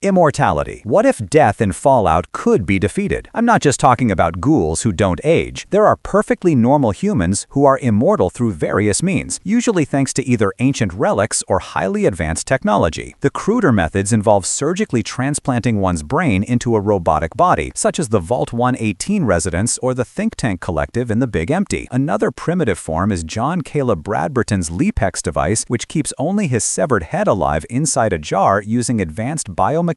Immortality. What if death in Fallout could be defeated? I'm not just talking about ghouls who don't age. There are perfectly normal humans who are immortal through various means, usually thanks to either ancient relics or highly advanced technology. The cruder methods involve surgically transplanting one's brain into a robotic body, such as the Vault 118 residents or the Think Tank Collective in the Big Empty. Another primitive form is John Caleb Bradburton's Leapex device, which keeps only his severed head alive inside a jar using advanced biomechanical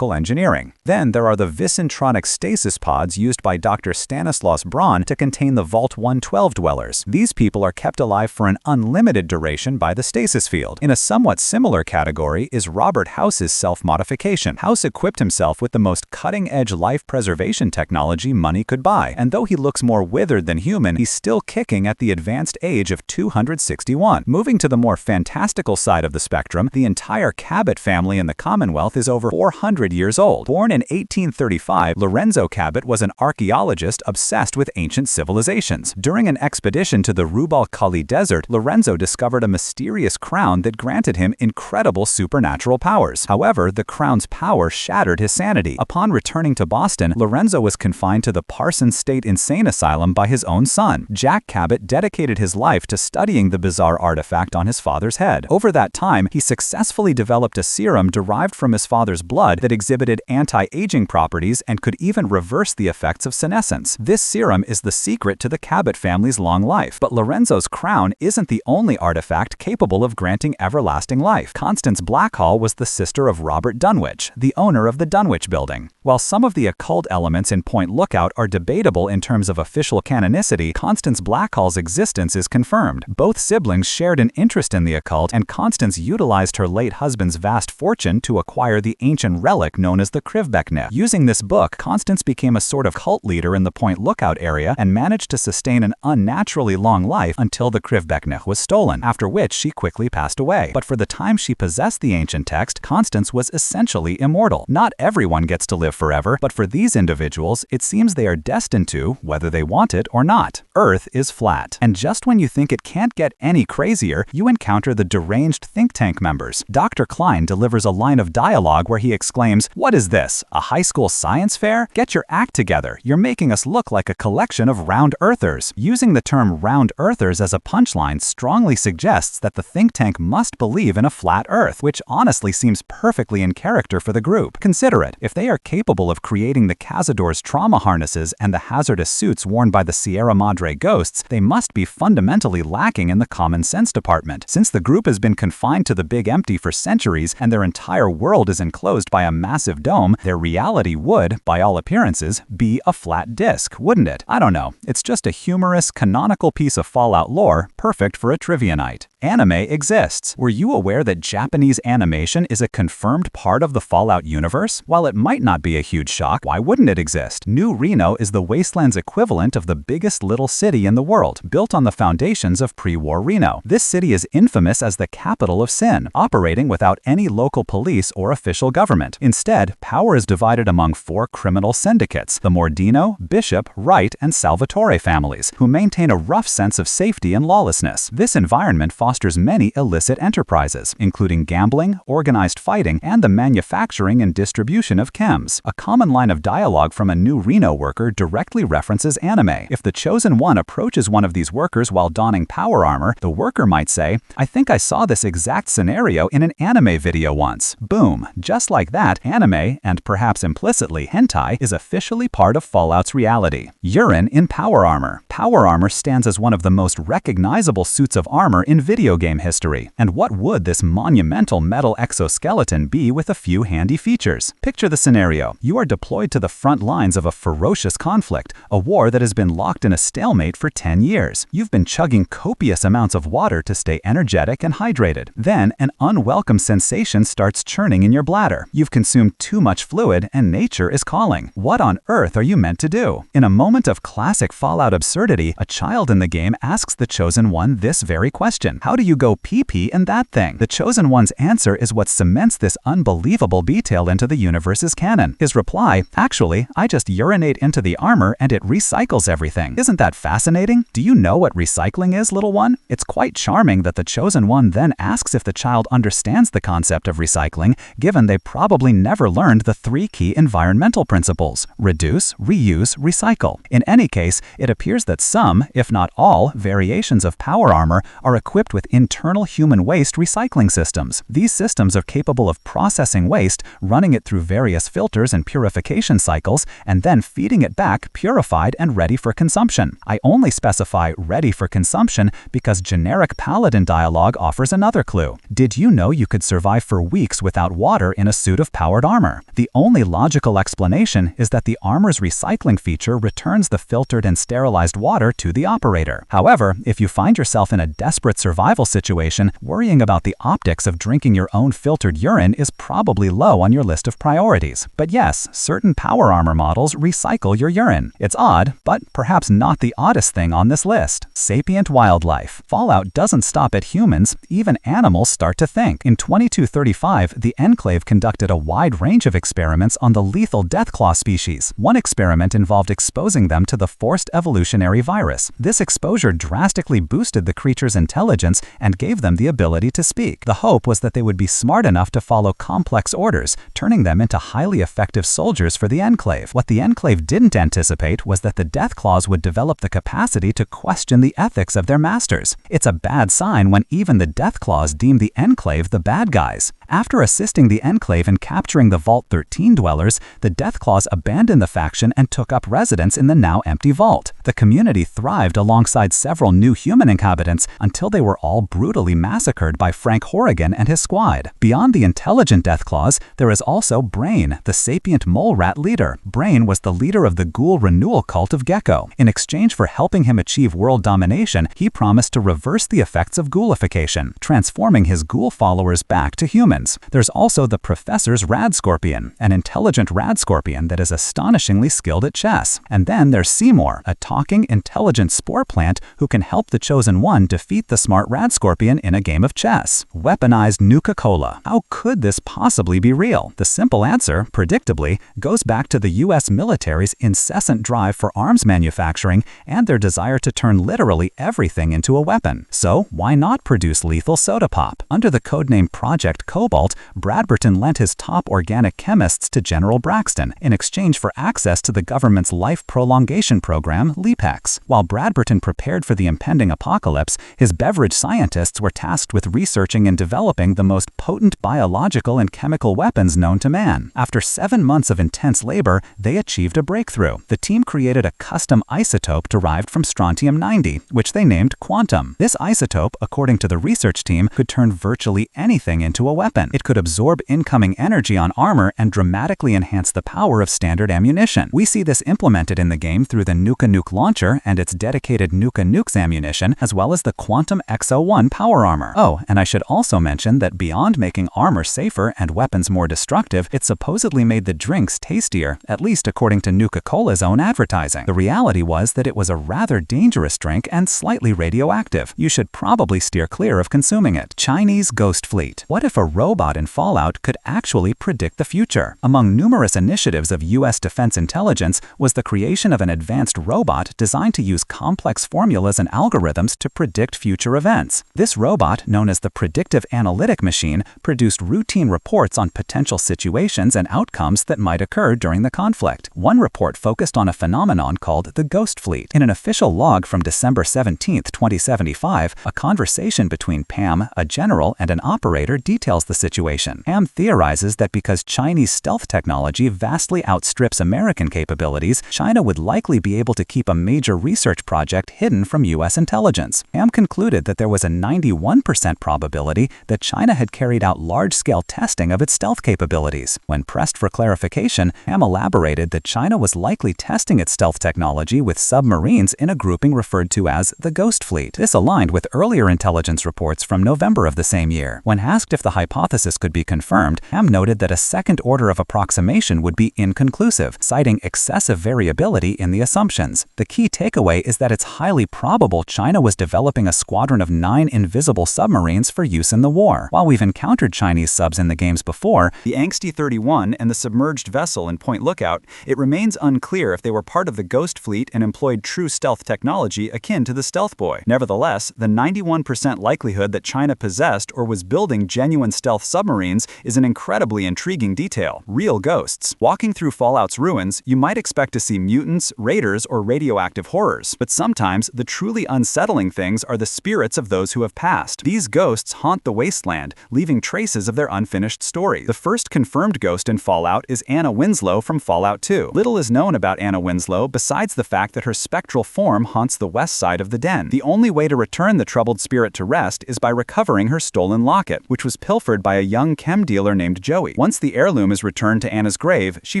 engineering. Then there are the Vicentronic stasis pods used by Dr. Stanislaus Braun to contain the Vault 112 dwellers. These people are kept alive for an unlimited duration by the stasis field. In a somewhat similar category is Robert House's self-modification. House equipped himself with the most cutting-edge life preservation technology money could buy, and though he looks more withered than human, he's still kicking at the advanced age of 261. Moving to the more fantastical side of the spectrum, the entire Cabot family in the Commonwealth is over 400 years old. Born in 1835, Lorenzo Cabot was an archaeologist obsessed with ancient civilizations. During an expedition to the Rub al-Khali Desert, Lorenzo discovered a mysterious crown that granted him incredible supernatural powers. However, the crown's power shattered his sanity. Upon returning to Boston, Lorenzo was confined to the Parsons State Insane Asylum by his own son. Jack Cabot dedicated his life to studying the bizarre artifact on his father's head. Over that time, he successfully developed a serum derived from his father's blood that exhibited anti-aging properties and could even reverse the effects of senescence. This serum is the secret to the Cabot family's long life. But Lorenzo's crown isn't the only artifact capable of granting everlasting life. Constance Blackhall was the sister of Robert Dunwich, the owner of the Dunwich Building. While some of the occult elements in Point Lookout are debatable in terms of official canonicity, Constance Blackhall's existence is confirmed. Both siblings shared an interest in the occult, and Constance utilized her late husband's vast fortune to acquire the ancient relic known as the Krivbekne. Using this book, Constance became a sort of cult leader in the Point Lookout area and managed to sustain an unnaturally long life until the Krivbekne was stolen, after which she quickly passed away. But for the time she possessed the ancient text, Constance was essentially immortal. Not everyone gets to live forever, but for these individuals, it seems they are destined to, whether they want it or not. Earth is flat. And just when you think it can't get any crazier, you encounter the deranged think tank members. Dr. Klein delivers a line of dialogue where he exclaims, "What is this? A high school science fair? Get your act together. You're making us look like a collection of round earthers." Using the term round earthers as a punchline strongly suggests that the think tank must believe in a flat earth, which honestly seems perfectly in character for the group. Consider it. If they are capable of creating the Cazador's trauma harnesses and the hazardous suits worn by the Sierra Madre ghosts, they must be fundamentally lacking in the common sense department. Since the group has been confined to the Big Empty for centuries and their entire world is enclosed by a massive dome, their reality would, by all appearances, be a flat disk, wouldn't it? I don't know. It's just a humorous, canonical piece of Fallout lore, perfect for a trivia night. Anime exists. Were you aware that Japanese animation is a confirmed part of the Fallout universe? While it might not be a huge shock, why wouldn't it exist? New Reno is the wasteland's equivalent of the biggest little city in the world, built on the foundations of pre-war Reno. This city is infamous as the capital of sin, operating without any local police or official government. Instead, power is divided among 4 criminal syndicates, the Mordino, Bishop, Wright, and Salvatore families, who maintain a rough sense of safety and lawlessness. This environment fosters many illicit enterprises, including gambling, organized fighting, and the manufacturing and distribution of chems. A common line of dialogue from a New Reno worker directly references anime. If the Chosen One approaches one of these workers while donning power armor, the worker might say, "I think I saw this exact scenario in an anime video once." Boom. Just like that, anime, and perhaps implicitly hentai, is officially part of Fallout's reality. Urine in power armor. Power armor stands as one of the most recognizable suits of armor in video game history. And what would this monumental metal exoskeleton be with a few handy features? Picture the scenario. You are deployed to the front lines of a ferocious conflict, a war that has been locked in a stalemate for 10 years. You've been chugging copious amounts of water to stay energetic and hydrated. Then, an unwelcome sensation starts churning in your bladder. You've consumed too much fluid and nature is calling. What on earth are you meant to do? In a moment of classic Fallout absurdity, a child in the game asks the Chosen One this very question. How do you go pee-pee in that thing? The Chosen One's answer is what cements this unbelievable detail into the universe's canon. His reply, actually, I just urinate into the armor and it recycles everything. Isn't that fascinating? Do you know what recycling is, little one? It's quite charming that the Chosen One then asks if the child understands the concept of recycling, given they probably never learned the 3 key environmental principles: reduce, reuse, recycle. In any case, it appears that some, if not all, variations of power armor are equipped with internal human waste recycling systems. These systems are capable of processing waste, running it through various filters and purification cycles, and then feeding it back purified and ready for consumption. I only specify ready for consumption because generic Paladin dialogue offers another clue. Did you know you could survive for weeks without water in a suit of powered armor? The only logical explanation is that the armor's recycling feature returns the filtered and sterilized water to the operator. However, if you find yourself in a desperate survival situation, worrying about the optics of drinking your own filtered urine is probably low on your list of priorities. But yes, certain power armor models recycle your urine. It's odd, but perhaps not the oddest thing on this list. Sapient wildlife. Fallout doesn't stop at humans, even animals start to think. In 2235, the Enclave conducted a wide range of experiments on the lethal Deathclaw species. One experiment involved exposing them to the forced evolutionary virus. This exposure drastically boosted the creature's intelligence and gave them the ability to speak. The hope was that they would be smart enough to follow complex orders, turning them into highly effective soldiers for the Enclave. What the Enclave didn't anticipate was that the Deathclaws would develop the capacity to question the ethics of their masters. It's a bad sign when even the Deathclaws deem the Enclave the bad guys. After assisting the Enclave in capturing the Vault 13 dwellers, the Deathclaws abandoned the faction and took up residence in the now empty vault. The community thrived alongside several new human inhabitants until they were all brutally massacred by Frank Horrigan and his squad. Beyond the intelligent Deathclaws, there is also Brain, the sapient mole rat leader. Brain was the leader of the ghoul renewal cult of Gecko. In exchange for helping him achieve world domination, he promised to reverse the effects of ghoulification, transforming his ghoul followers back to humans. There's also the Professor's Rad Scorpion, an intelligent rad scorpion that is astonishingly skilled at chess. And then there's Seymour, a talking, intelligent spore plant who can help the Chosen One defeat the smart rad scorpion in a game of chess. Weaponized Nuka-Cola. How could this possibly be real? The simple answer, predictably, goes back to the US military's incessant drive for arms manufacturing and their desire to turn literally everything into a weapon. So why not produce lethal soda pop? Under the codename Project Cobalt, Bradburton lent his top organic chemists to General Braxton in exchange for access to the government's life prolongation program, LEPEX. While Bradburton prepared for the impending apocalypse, his beverage scientists were tasked with researching and developing the most potent biological and chemical weapons known to man. After 7 months of intense labor, they achieved a breakthrough. The team created a custom isotope derived from strontium-90, which they named Quantum. This isotope, according to the research team, could turn virtually anything into a weapon. It could absorb incoming energy on armor and dramatically enhance the power of standard ammunition. We see this implemented in the game through the Nuka Nuke launcher and its dedicated Nuka Nukes ammunition, as well as the Quantum X01 power armor. Oh, and I should also mention that beyond making armor safer and weapons more destructive, it supposedly made the drinks tastier, at least according to Nuka-Cola's own advertising. The reality was that it was a rather dangerous drink and slightly radioactive. You should probably steer clear of consuming it. Chinese Ghost Fleet. What if a robot in Fallout could actually predict the future? Among numerous initiatives of US defense intelligence was the creation of an advanced robot designed to use complex formulas and algorithms to predict future events. This robot, known as the Predictive Analytic Machine, produced routine reports on potential situations and outcomes that might occur during the conflict. One report focused on a phenomenon called the Ghost Fleet. In an official log from December 17, 2075, a conversation between Pam, a general, and an operator details the situation. Pam theorizes that because Chinese stealth technology vastly outstrips American capabilities, China would likely be able to keep a major research project hidden from US intelligence. Pam concluded that there was a 91% probability that China had carried out large-scale testing of its stealth capabilities. When pressed for clarification, Pam elaborated that China was likely testing its stealth technology with submarines in a grouping referred to as the Ghost Fleet. This aligned with earlier intelligence reports from November of the same year. When asked if the hypothesis hypothesis could be confirmed, Ham noted that a second order of approximation would be inconclusive, citing excessive variability in the assumptions. The key takeaway is that it's highly probable China was developing a squadron of 9 invisible submarines for use in the war. While we've encountered Chinese subs in the games before, the Angsty 31 and the submerged vessel in Point Lookout, it remains unclear if they were part of the Ghost Fleet and employed true stealth technology akin to the Stealth Boy. Nevertheless, the 91% likelihood that China possessed or was building genuine stealth submarines is an incredibly intriguing detail. Real ghosts. Walking through Fallout's ruins, you might expect to see mutants, raiders, or radioactive horrors, but sometimes the truly unsettling things are the spirits of those who have passed. These ghosts haunt the wasteland, leaving traces of their unfinished story. The first confirmed ghost in Fallout is Anna Winslow from Fallout 2. Little is known about Anna Winslow besides the fact that her spectral form haunts the west side of the den. The only way to return the troubled spirit to rest is by recovering her stolen locket, which was pilfered by a young chem dealer named Joey. Once the heirloom is returned to Anna's grave, she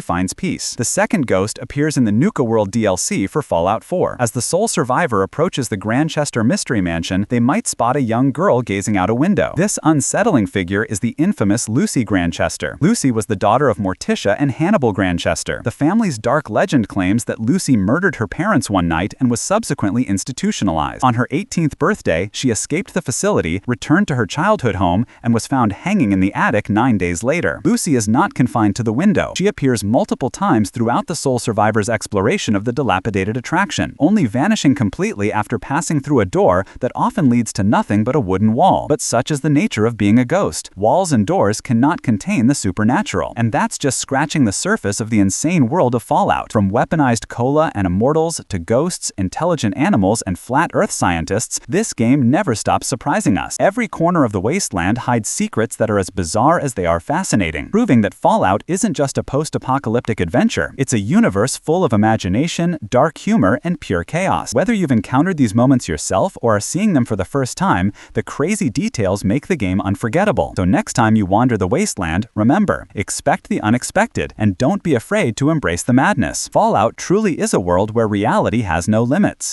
finds peace. The second ghost appears in the Nuka World DLC for Fallout 4. As the sole survivor approaches the Grantchester Mystery Mansion, they might spot a young girl gazing out a window. This unsettling figure is the infamous Lucy Grantchester. Lucy was the daughter of Morticia and Hannibal Grantchester. The family's dark legend claims that Lucy murdered her parents one night and was subsequently institutionalized. On her 18th birthday, she escaped the facility, returned to her childhood home, and was found hanging in the attic 9 days later. Lucy is not confined to the window. She appears multiple times throughout the sole survivor's exploration of the dilapidated attraction, only vanishing completely after passing through a door that often leads to nothing but a wooden wall. But such is the nature of being a ghost. Walls and doors cannot contain the supernatural. And that's just scratching the surface of the insane world of Fallout. From weaponized cola and immortals to ghosts, intelligent animals, and flat earth scientists, this game never stops surprising us. Every corner of the wasteland hides secrets that are as bizarre as they are fascinating, proving that Fallout isn't just a post-apocalyptic adventure. It's a universe full of imagination, dark humor, and pure chaos. Whether you've encountered these moments yourself or are seeing them for the first time, the crazy details make the game unforgettable. So next time you wander the wasteland, remember, expect the unexpected, and don't be afraid to embrace the madness. Fallout truly is a world where reality has no limits.